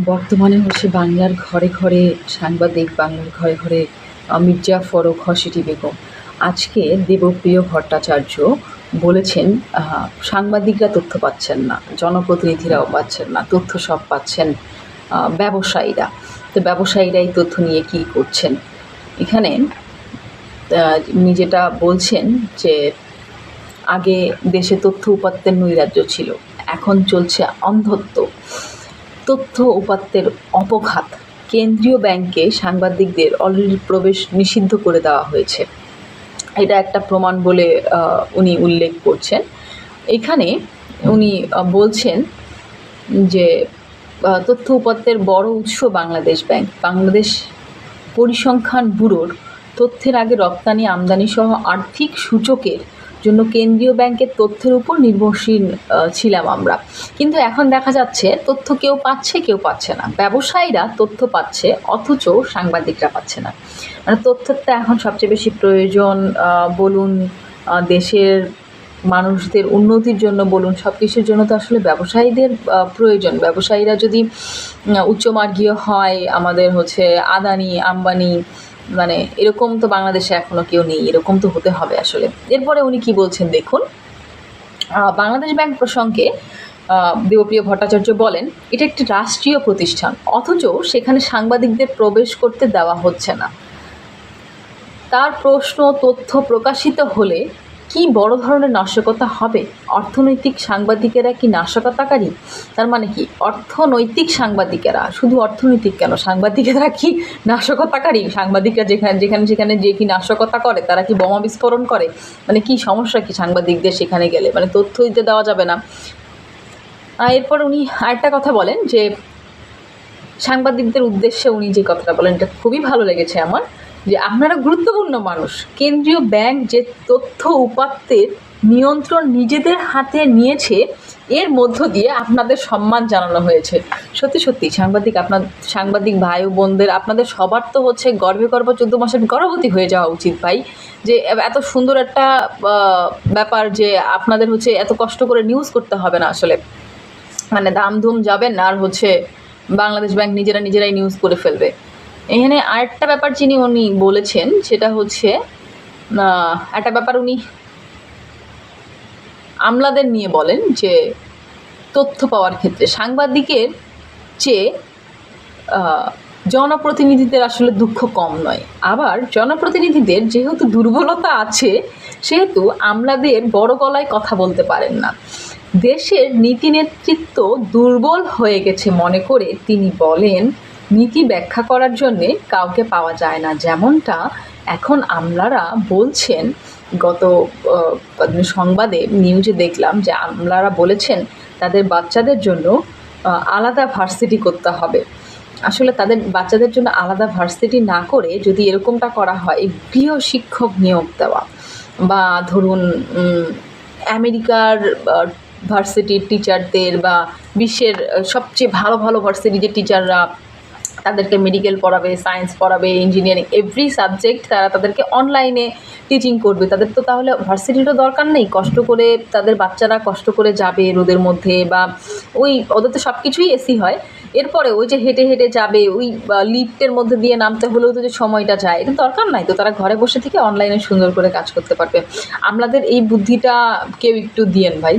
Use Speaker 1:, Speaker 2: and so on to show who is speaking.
Speaker 1: বর্তমানে হচ্ছে বাংলার ঘরে ঘরে সাংবাদিক, বাংলার ঘরে ঘরে মির্জা ফরুক, হর্ষিটি বেগম। আজকে দেবপ্রিয় ভট্টাচার্য বলেছেন, সাংবাদিকরা তথ্য পাচ্ছেন না, জনপ্রতিনিধিরাও পাচ্ছেন না, তথ্য সব পাচ্ছেন ব্যবসায়ীরা। তো ব্যবসায়ীরাই তথ্য নিয়ে কী করছেন এখানে। উনি যেটা বলছেন যে আগে দেশে তথ্য উপাত্তের নৈরাজ্য ছিল, এখন চলছে অন্ধত্ব, তথ্য উপাত্তের অপঘাত। কেন্দ্রীয় ব্যাংকে সাংবাদিকদের অলরেডি প্রবেশ নিষিদ্ধ করে দেওয়া হয়েছে, এটা একটা প্রমাণ বলে উনি উল্লেখ করছেন। এখানে উনি বলছেন যে তথ্য উপাত্তের বড় উৎস বাংলাদেশ ব্যাংক, বাংলাদেশ পরিসংখ্যান ব্যুরোর তথ্যের আগে রপ্তানি আমদানি সহ আর্থিক সূচকের জন্য কেন্দ্রীয় ব্যাংকের তথ্যের উপর নির্ভরশীল ছিলাম আমরা, কিন্তু এখন দেখা যাচ্ছে তথ্য কেউ পাচ্ছে কেউ পাচ্ছে না। ব্যবসায়ীরা তথ্য পাচ্ছে অথচ সাংবাদিকরা পাচ্ছে না। মানে তথ্যটা এখন সবচেয়ে বেশি প্রয়োজন, বলুন দেশের মানুষদের উন্নতির জন্য বলুন, সব কিছুর জন্য তো আসলে ব্যবসায়ীদের প্রয়োজন। ব্যবসায়ীরা যদি উচ্চমার্গীয় হয়, আমাদের হচ্ছে আদানি আম্বানি, মানে এরকম তো বাংলাদেশে এখনও কেউ নেই, এরকম তো হতে হবে আসলে। এরপরে উনি কি বলছেন দেখুন। বাংলাদেশ ব্যাংক প্রসঙ্গে দেবপ্রিয় ভট্টাচার্য বলেন, এটা একটি রাষ্ট্রীয় প্রতিষ্ঠান, অথচ সেখানে সাংবাদিকদের প্রবেশ করতে দেওয়া হচ্ছে না। তার প্রশ্ন, তথ্য প্রকাশিত হলে কি বড় ধরনের নাশকতা হবে? অর্থনৈতিক সাংবাদিকেরা কি নাশকতাকারী? তার মানে কি অর্থনৈতিক সাংবাদিকেরা, শুধু অর্থনৈতিক কেন, সাংবাদিকেরা কি নাশকতাকারী? সাংবাদিকরা যেখানে সেখানে যে কি নাশকতা করে, তারা কি বোমা বিস্ফোরণ করে? মানে কি সমস্যা কি সাংবাদিকদের সেখানে গেলে? মানে তথ্য দিতে দেওয়া যাবে না। এরপর উনি আরেকটা কথা বলেন যে সাংবাদিকদের উদ্দেশ্যে উনি যে কথাটা বলেন, এটা খুবই ভালো লেগেছে আমার, যে আপনারা গুরুত্বপূর্ণ মানুষ, কেন্দ্রীয় ব্যাংক যে তথ্য উপাত্তের নিয়ন্ত্রণ নিজেদের হাতে নিয়েছে, এর মধ্য দিয়ে আপনাদের সম্মান জানানো হয়েছে। সত্যি সত্যি সাংবাদিক ভাই ও বোনদের, আপনাদের সবার তো হচ্ছে গর্বে 14 মাসের গর্ভবতী হয়ে যাওয়া উচিত ভাই, যে এত সুন্দর একটা ব্যাপার, যে আপনাদের হচ্ছে এত কষ্ট করে নিউজ করতে হবে না আসলে, মানে দামধুম যাবেন আর হচ্ছে বাংলাদেশ ব্যাংক নিজেরাই নিউজ করে ফেলবে। এখানে আরেকটা ব্যাপার উনি বলেছেন, সেটা হচ্ছে একটা ব্যাপার উনি আমলাদের নিয়ে বলেন যে তথ্য পাওয়ার ক্ষেত্রে সাংবাদিকের চেয়ে জনপ্রতিনিধিদের আসলে দুঃখ কম নয়। আবার জনপ্রতিনিধিদের যেহেতু দুর্বলতা আছে, সেহেতু আমলাদের বড় গলায় কথা বলতে পারেন না। দেশের নীতি নেতৃত্ব দুর্বল হয়ে গেছে মনে করে তিনি বলেন, নীতি ব্যাখ্যা করার জন্যে কাউকে পাওয়া যায় না। যেমনটা এখন আমলারা বলছেন, গত সংবাদে নিউজে দেখলাম যে আমলারা বলেছেন তাদের বাচ্চাদের জন্য আলাদা ভার্সিটি করতে হবে। আসলে তাদের বাচ্চাদের জন্য আলাদা ভার্সিটি না করে যদি এরকমটা করা হয়, গৃহ শিক্ষক নিয়োগ দেওয়া, বা ধরুন আমেরিকার ভার্সিটির টিচারদের বা বিশ্বের সবচেয়ে ভালো ভালো ভার্সিটির যে টিচাররা তাদেরকে মেডিকেল পড়াবে, সায়েন্স পড়াবে, ইঞ্জিনিয়ারিং, এভরি সাবজেক্ট তারা তাদেরকে অনলাইনে টিচিং করবে। তাদের তো তাহলে ভার্সিটিরও দরকার নেই, কষ্ট করে তাদের বাচ্চারা কষ্ট করে যাবে রোদের মধ্যে, বা ওদের তো সব কিছুই এসি হয়, এরপরে ওই যে হেঁটে হেঁটে যাবে, ওই লিফটের মধ্যে দিয়ে নামতে হলেও তো যে সময়টা যায়, এটা দরকার নাই তো, তারা ঘরে বসে থেকে অনলাইনে সুন্দর করে কাজ করতে পারবে। আমলাদের এই বুদ্ধিটা কেউ একটু দিয়েন ভাই।